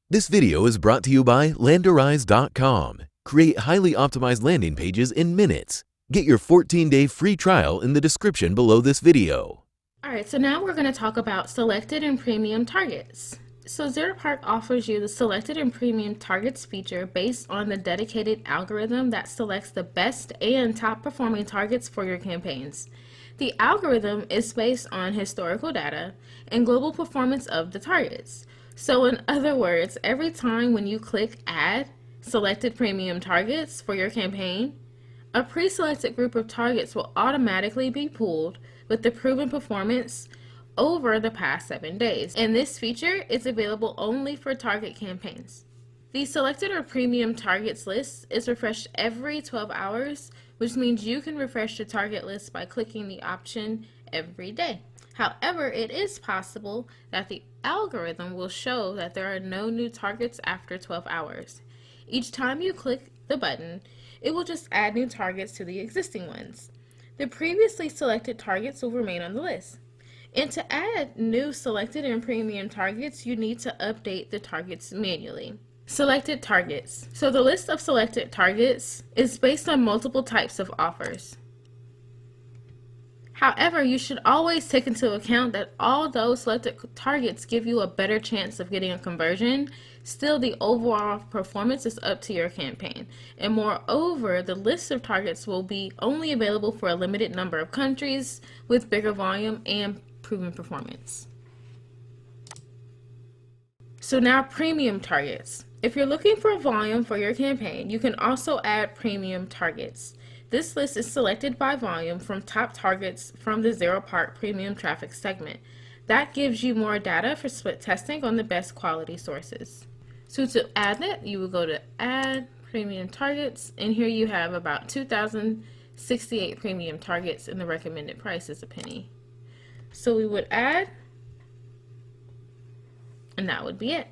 This video is brought to you by Landerize.com. Create highly optimized landing pages in minutes. Get your 14-day free trial in the description below this video. Alright, so now we're going to talk about selected and premium targets. So Zeropark offers you the selected and premium targets feature based on the dedicated algorithm that selects the best and top performing targets for your campaigns. The algorithm is based on historical data and global performance of the targets. So in other words, every time when you click Add Selected Premium Targets for your campaign, a pre-selected group of targets will automatically be pulled with the proven performance over the past 7 days. And this feature is available only for target campaigns. The selected or premium targets list is refreshed every 12 hours, which means you can refresh the target list by clicking the option every day. However, it is possible that the algorithm will show that there are no new targets after 12 hours. Each time you click the button, it will just add new targets to the existing ones. The previously selected targets will remain on the list. And to add new selected and premium targets, you need to update the targets manually. Selected targets. So the list of selected targets is based on multiple types of offers. However, you should always take into account that although selected targets give you a better chance of getting a conversion, still the overall performance is up to your campaign. And moreover, the list of targets will be only available for a limited number of countries with bigger volume and proven performance. So now premium targets. If you're looking for volume for your campaign, you can also add premium targets. This list is selected by volume from top targets from the Zeropark premium traffic segment. That gives you more data for split testing on the best quality sources. So to add that, you will go to Add Premium Targets, and here you have about 2,068 premium targets, and the recommended price is a penny. So we would add, and that would be it.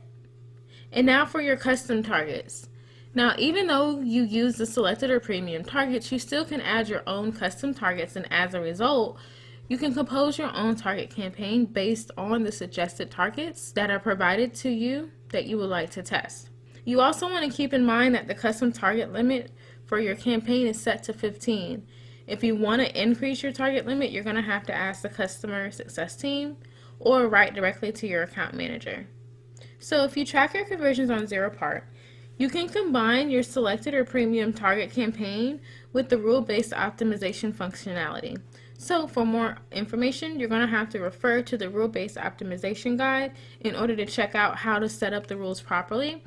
And now for your custom targets. Now, even though you use the selected or premium targets, you still can add your own custom targets, and as a result, you can compose your own target campaign based on the suggested targets that are provided to you that you would like to test. You also want to keep in mind that the custom target limit for your campaign is set to 15. If you want to increase your target limit, you're going to have to ask the customer success team or write directly to your account manager. So if you track your conversions on Zeropark, you can combine your selected or premium target campaign with the rule-based optimization functionality. So for more information, you're going to have to refer to the rule-based optimization guide in order to check out how to set up the rules properly.